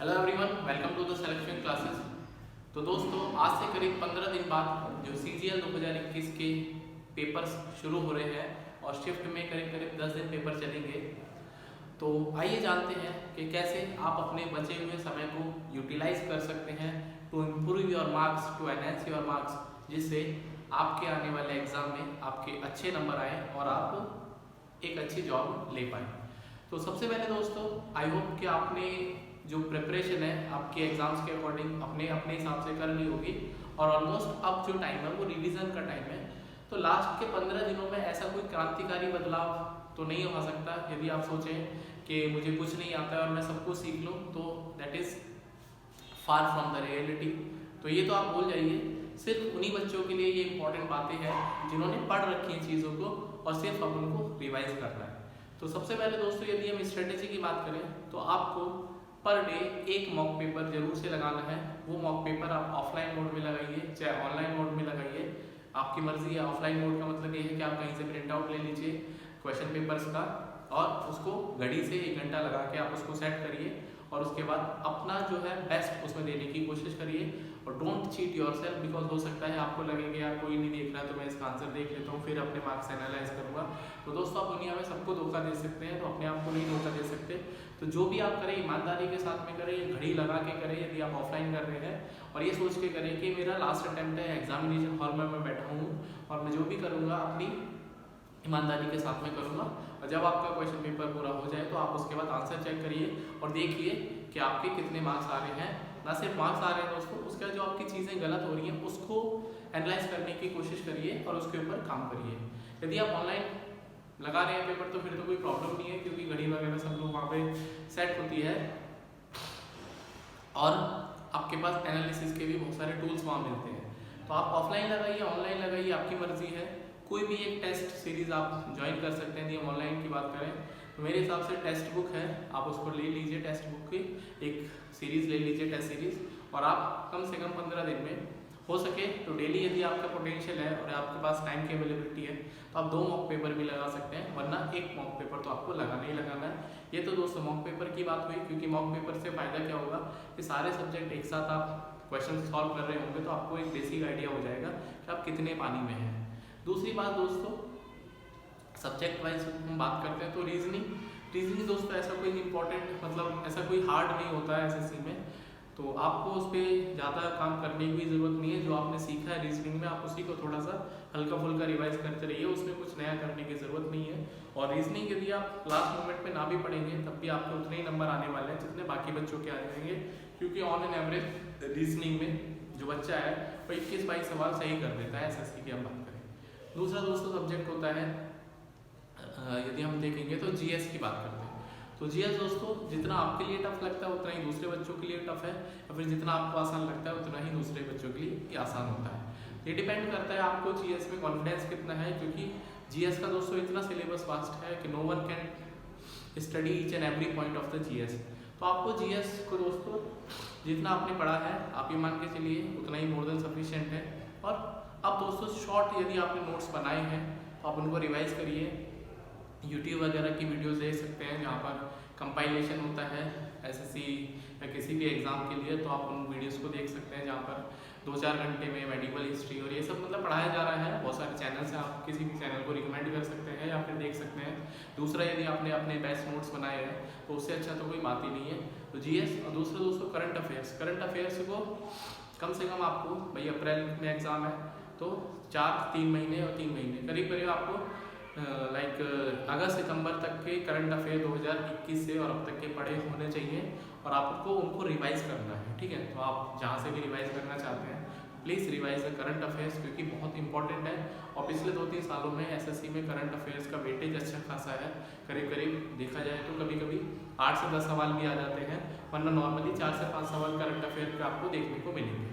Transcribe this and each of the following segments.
Hello everyone, welcome to the selection classes. तो दोस्तों, आज से करीब 15 दिन बाद जो CGL 2021 के पेपर्स शुरू हो रहे हैं और शिफ्ट में करीब 10 दिन पेपर चलेंगे। तो आइए जानते हैं कि कैसे आप अपने बचे हुए समय को यूटिलाइज कर सकते हैं to improve your marks, to enhance your marks, जिससे आपके आने वाले एग्जाम में आपके अच्छे नंबर आए और आप एक अच्छी जॉब ले पाए। तो सबसे पहले दोस्तों, आई होप कि आपने जो प्रिपरेशन है आपके एग्जाम्स के अकॉर्डिंग अपने हिसाब से कर ली होगी और ऑलमोस्ट अब जो टाइम है वो रिवीजन का टाइम है। तो लास्ट के 15 दिनों में ऐसा कोई क्रांतिकारी बदलाव तो नहीं हो सकता। यदि आप सोचें कि मुझे कुछ नहीं आता है और मैं सब कुछ सीख लूँ, तो that is far from the reality. तो ये तो आप भूल जाइए। सिर्फ उन्हीं बच्चों के लिए ये इंपॉर्टेंट बातें हैं जिन्होंने पढ़ रखी हैं चीज़ों को और सिर्फ अब उनको रिवाइज करना है। तो सबसे पहले दोस्तों, यदि हम स्ट्रेटेजी की बात करें तो आपको पर डे एक मॉक पेपर जरूर से लगाना है। वो मॉक पेपर आप ऑफलाइन मोड में लगाइए चाहे ऑनलाइन मोड में लगाइए, आपकी मर्जी है। ऑफलाइन मोड का मतलब ये है कि आप कहीं से प्रिंट आउट ले लीजिए क्वेश्चन पेपर्स का और उसको घड़ी से 1 घंटा लगा के आप उसको सेट करिए और उसके बाद अपना जो है बेस्ट उसमें देने की कोशिश करिए और डोंट चीट योरसेल्फ, बिकॉज हो सकता है आपको लगेगा यार कोई नहीं देख रहा है तो मैं इसका आंसर देख लेता हूँ, फिर अपने मार्क्स एनालाइज करूँगा। तो दोस्तों, आप दुनिया में सबको धोखा दे सकते हैं, तो अपने आप को नहीं धोखा दे सकते। तो जो भी आप करें ईमानदारी के साथ में करें, घड़ी लगा के करें यदि आप ऑफलाइन कर रहे हैं, और ये सोच के करें कि मेरा लास्ट अटेम्प्ट है, एग्जामिनेशन हॉल में मैं बैठा हूँ और मैं जो भी करूँगा अपनी ईमानदारी के साथ में करूँगा। और जब आपका क्वेश्चन पेपर पूरा हो जाए तो आप उसके बाद आंसर चेक करिए और देखिए कि आपके कितने मार्क्स आ रहे हैं। ना सिर्फ मार्क्स आ रहे हैं दोस्तों, उसके बाद जो आपकी चीज़ें गलत हो रही हैं उसको एनालाइज करने की कोशिश करिए और उसके ऊपर काम करिए। यदि आप ऑनलाइन लगा रहे हैं पेपर तो फिर तो कोई प्रॉब्लम नहीं है, क्योंकि घड़ी वगैरह सब लोग वहाँ पे सेट होती है और आपके पास एनालिसिस के भी बहुत सारे टूल्स वहाँ मिलते हैं। तो आप ऑफलाइन लगाइए, ऑनलाइन लगाइए, आपकी मर्जी है। कोई भी एक टेस्ट सीरीज़ आप ज्वाइन कर सकते हैं। यदि हम ऑनलाइन की बात करें तो मेरे हिसाब से टेक्स्ट बुक है, आप उसको ले लीजिए। टेक्स्ट बुक की एक सीरीज़ ले लीजिए, टेस्ट सीरीज़, और आप कम से कम 15 दिन में हो सके तो डेली यदि आपका पोटेंशियल है और आपके पास टाइम की अवेलेबिलिटी है तो आप 2 मॉक पेपर भी लगा सकते हैं, वरना एक मॉक पेपर तो आपको लगाना ही लगाना है। ये तो दोस्तों मॉक पेपर की बात हुई, क्योंकि मॉक पेपर से फ़ायदा क्या होगा कि सारे सब्जेक्ट एक साथ आप क्वेश्चन सॉल्व कर रहे होंगे तो आपको एक बेसिक आइडिया हो जाएगा कि आप कितने पानी में हैं। दूसरी बात दोस्तों, सब्जेक्ट वाइज हम बात करते हैं तो रीजनिंग दोस्तों ऐसा कोई इंपॉर्टेंट मतलब ऐसा कोई हार्ड नहीं होता है SSC में, तो आपको उस पर ज़्यादा काम करने की ज़रूरत नहीं है। जो आपने सीखा है रीजनिंग में आप उसी को थोड़ा सा हल्का फुल्का रिवाइज करते रहिए, उसमें कुछ नया करने की ज़रूरत नहीं है। और रीजनिंग यदि आप लास्ट मोमेंट में ना भी पढ़ेंगे तब भी आपके उतने ही नंबर आने वाले हैं जितने बाकी बच्चों के आ जाएंगे, क्योंकि ऑन एन एवरेज रीजनिंग में जो बच्चा है वो 21-22 सवाल सही कर देता है SSC की हम बात करें। दूसरा दोस्तों सब्जेक्ट होता है, यदि हम देखेंगे तो GS की बात करते हैं। तो GS दोस्तों जितना आपके लिए टफ लगता है उतना ही दूसरे बच्चों के लिए टफ है, या फिर जितना आपको आसान लगता है उतना ही दूसरे बच्चों के लिए आसान होता है। ये डिपेंड करता है आपको GS में कॉन्फिडेंस कितना है, क्योंकि GS का दोस्तों इतना सिलेबस वास्ट है कि no one can study each and every point of the GS। तो आपको GS को दोस्तों जितना आपने पढ़ा है आप ये मान के चलिए उतना ही मोर देन सफिशिएंट है। और अब दोस्तों शॉर्ट यदि आपने नोट्स बनाए हैं तो आप उनको रिवाइज करिए। यूट्यूब वगैरह की वीडियोस देख सकते हैं जहाँ पर कंपाइलेशन होता है SSC या किसी भी एग्ज़ाम के लिए, तो आप उन वीडियोस को देख सकते हैं जहाँ पर 2-4 घंटे में मेडिकल हिस्ट्री और ये सब मतलब पढ़ाया जा रहा है। बहुत सारे चैनल से आप किसी भी चैनल को रिकमेंड कर सकते हैं या फिर देख सकते हैं। दूसरा, यदि आपने अपने बेस्ट नोट्स बनाए हैं तो उससे अच्छा तो कोई बात ही नहीं है। तो GS और दूसरा दोस्तों करंट अफेयर्स को कम से कम आपको भाई अप्रैल में एग्ज़ाम है तो 3 महीने और 3 महीने करीब आपको अगस्त सितंबर तक के करंट अफेयर 2021 से और अब तक के पढ़े होने चाहिए और आपको उनको रिवाइज करना है। ठीक है, तो आप जहाँ से भी रिवाइज करना चाहते हैं please revise the current affairs, क्योंकि बहुत इंपॉर्टेंट है। और पिछले 2-3 सालों में SSC में करंट अफेयर्स का वेटेज अच्छा खासा है। करीब देखा जाए तो कभी 8 से 10 सवाल भी आ जाते हैं, वरना नॉर्मली 4 से 5 सवाल करंट अफेयर के आपको देखने को मिलेंगे।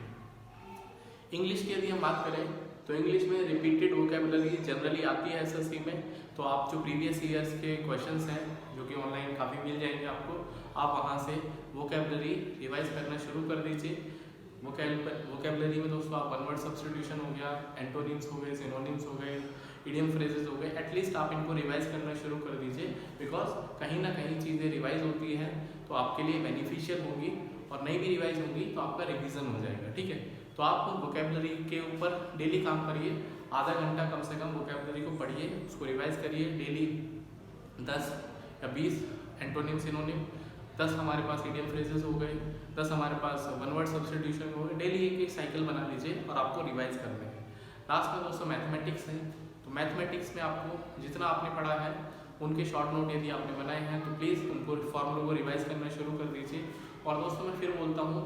इंग्लिश की यदि हम बात करें तो इंग्लिश में रिपीटेड वोकैबुलरी जनरली आती है SSC में, तो आप जो प्रीवियस ईयर्स के क्वेश्चंस हैं जो कि ऑनलाइन काफ़ी मिल जाएंगे आपको, आप वहाँ से वोकैबुलरी रिवाइज करना शुरू कर दीजिए। वोकैबुलरी में दोस्तों आप वन वर्ड सब्स्टिट्यूशन हो गया, एंटोनिम्स हो गए, सिनोनिम्स हो गए, इडियम फ्रेजेस हो गए, एटलीस्ट आप इनको रिवाइज करना शुरू कर दीजिए, बिकॉज कहीं ना कहीं चीज़ें रिवाइज होती हैं तो आपके लिए बेनिफिशियल होगी और नई भी रिवाइज होंगी तो आपका रिवीजन हो जाएगा, ठीक है। तो आप वोकेबलरी के ऊपर डेली काम करिए, आधा घंटा कम से कम वोकेबलरी को पढ़िए, उसको रिवाइज करिए डेली 10 या 20 एंटोनिम सिनोनिम, 10 हमारे पास इडियम फ्रेजेस हो गए, 10 हमारे पास वन वर्ड सब्स्टिट्यूशन हो गए। डेली एक साइकिल बना लीजिए और आपको रिवाइज करना है। लास्ट में दोस्तों मैथमेटिक्स है, तो मैथमेटिक्स में आपको जितना आपने पढ़ा है उनके शॉर्ट नोट यदि आपने बनाए हैं तो प्लीज़ उनको फॉर्मूलों को रिवाइज करना शुरू कर दीजिए। और दोस्तों मैं फिर बोलता हूँ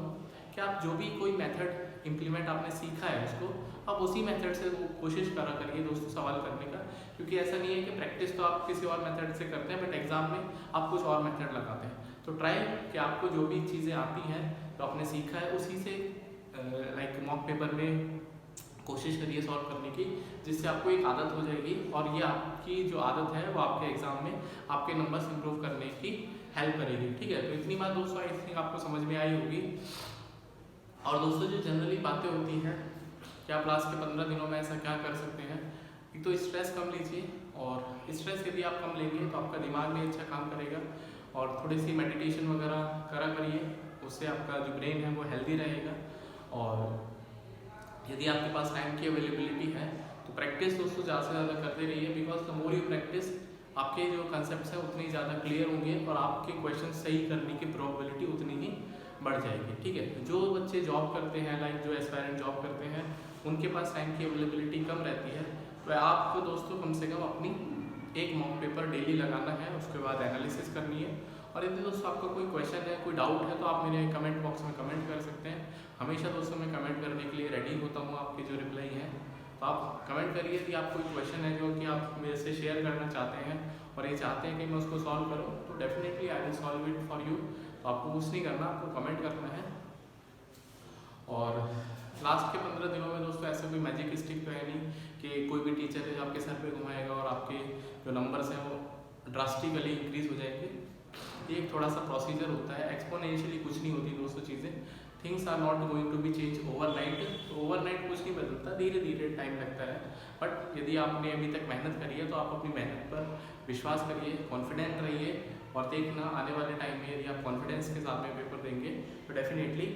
कि आप जो भी कोई मेथड इम्प्लीमेंट आपने सीखा है उसको आप उसी मेथड से वो कोशिश करा करिए दोस्तों सवाल करने का, क्योंकि ऐसा नहीं है कि प्रैक्टिस तो आप किसी और मेथड से करते हैं बट एग्जाम में आप कुछ और मेथड लगाते हैं। तो ट्राई कि आपको जो भी चीज़ें आती हैं तो आपने सीखा है उसी से लाइक मॉक पेपर में कोशिश करिए सॉल्व करने की, जिससे आपको एक आदत हो जाएगी और ये आपकी जो आदत है वो आपके एग्जाम में आपके नंबर्स इंप्रूव करने की हेल्प करेगी, ठीक है। तो इतनी बात दोस्तों आई थिंक आपको समझ में आई होगी। और दोस्तों जो जनरली बातें होती हैं कि आप लास्ट के 15 दिनों में ऐसा क्या कर सकते हैं, एक तो स्ट्रेस कम लीजिए, और स्ट्रेस यदि आप कम लेंगे तो आपका दिमाग भी अच्छा काम करेगा, और थोड़ी सी मेडिटेशन वगैरह करा करिए, उससे आपका जो ब्रेन है वो हेल्दी रहेगा। और यदि आपके पास टाइम की अवेलेबिलिटी है तो प्रैक्टिस दोस्तों ज़्यादा से ज़्यादा करते रहिए, because the more you practice आपके जो कंसेप्ट्स हैं उतने ज़्यादा क्लियर होंगे और आपके क्वेश्चन सही करने की प्रोबेबिलिटी उतनी ही बढ़ जाएगी, ठीक है। जो बच्चे जॉब करते हैं लाइक जो एस्पायरेंट जॉब करते हैं उनके पास टाइम की अवेलेबिलिटी कम रहती है, तो आपको दोस्तों कम से कम अपनी एक मॉक पेपर डेली लगाना है, उसके बाद एनालिसिस करनी है। और यदि दोस्तों आपका कोई क्वेश्चन है, कोई डाउट है तो आप मेरे कमेंट बॉक्स में कमेंट कर सकते हैं। हमेशा दोस्तों मैं कमेंट करने के लिए रेडी होता हूँ, आपकी जो रिप्लाई है तो आप कमेंट करिए कि आप कोई क्वेश्चन है जो कि आप मेरे से शेयर करना चाहते हैं और ये चाहते हैं कि मैं उसको सॉल्व करूँ, तो definitely I will solve it for you. तो आपको कुछ नहीं करना, आपको कमेंट करना है। और लास्ट के 15 दिनों में दोस्तों ऐसा कोई मैजिक स्टिक तो है नहीं कि कोई भी टीचर है जो आपके सर पे घुमाएगा और आपके जो नंबर्स हैं वो ड्रास्टिकली इंक्रीज हो जाएंगे। ये एक थोड़ा सा प्रोसीजर होता है, एक्सपोनेंशियली कुछ नहीं होती दोस्तों चीज़ें, things are not going to be change overnight. तो ओवरनाइट कुछ नहीं बदलता, धीरे धीरे टाइम लगता है। बट यदि आपने अभी तक मेहनत करी है तो आप अपनी मेहनत पर विश्वास करिए, कॉन्फिडेंट रहिए, और देखना आने वाले टाइम में यदि आप कॉन्फिडेंस के साथ में पेपर देंगे तो डेफिनेटली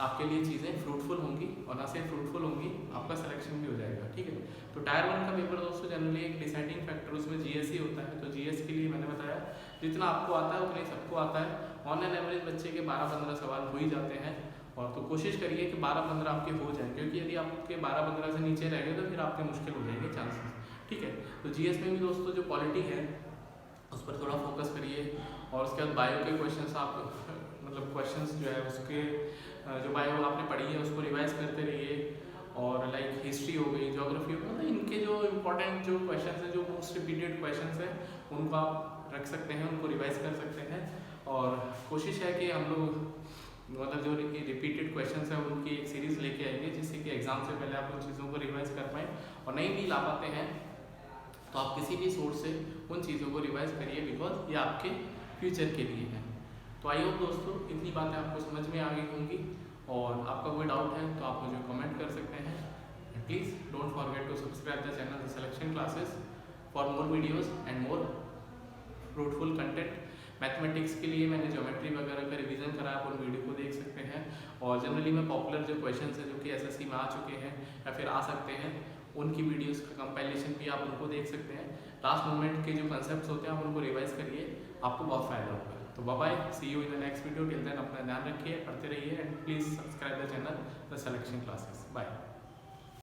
आपके लिए चीज़ें फ्रूटफुल होंगी, और ना सिर्फ फ्रूटफुल होंगी, आपका सिलेक्शन भी हो जाएगा, ठीक है। तो टायर 1 का पेपर दोस्तों जनरली एक डिसाइडिंग फैक्टर उसमें जीएस ही होता है। तो जीएस के लिए मैंने बताया जितना आपको आता है उतना ही सबको आता है। ऑन एन एवरेज बच्चे के 12-15 सवाल हो ही जाते हैं, और तो कोशिश करिए कि 12-15 आपके हो जाए, क्योंकि यदि आपके 12-15 से नीचे रह गए तो फिर आपके मुश्किल हो जाएंगे चांसेस, ठीक है। तो जीएस में भी दोस्तों जो पॉलिटी है उस पर थोड़ा फोकस करिए, और उसके बाद बायो के क्वेश्चंस आप मतलब क्वेश्चंस जो है उसके जो बायो आपने पढ़ी है उसको रिवाइज करते रहिए। और लाइक हिस्ट्री हो गई, ज्योग्राफी हो गई, मतलब इनके जो इंपॉर्टेंट जो क्वेश्चंस हैं, जो मोस्ट रिपीटेड क्वेश्चंस हैं, उनको आप रख सकते हैं, उनको रिवाइज कर सकते हैं। और कोशिश है कि हम लोग मतलब जो रिपीटेड क्वेश्चंस हैं उनकी एक सीरीज़ लेके आएंगे, जिससे कि एग्जाम से पहले आप उन चीज़ों को रिवाइज कर पाएँ। और नहीं भी ला पाते हैं तो आप किसी भी सोर्स से उन चीज़ों को रिवाइज करिए, बिकॉज ये आपके फ्यूचर के लिए है। तो आई होप दोस्तों इतनी बातें आपको समझ में आ गई होंगी, और आपका कोई डाउट है तो आप मुझे कमेंट कर सकते हैं। Please don't forget to subscribe the channel the selection classes for more videos and more fruitful content. Mathematics के लिए मैंने ज्योमेट्री वगैरह का रिवीजन करा, आप उन वीडियो को देख सकते हैं। और जनरली मैं पॉपुलर जो क्वेश्चंस हैं जो कि एसएससी में आ चुके हैं या फिर आ सकते हैं, उनकी वीडियोस का कंपाइलेशन भी आप उनको देख सकते हैं। लास्ट मोमेंट के जो कंसेप्ट्स होते हैं आप उनको रिवाइज करिए, आपको बहुत फायदा होगा। तो bye bye, see you in the next video. Till then अपना ध्यान रखिए, पढ़ते रहिए, and please subscribe the channel the selection classes. Bye.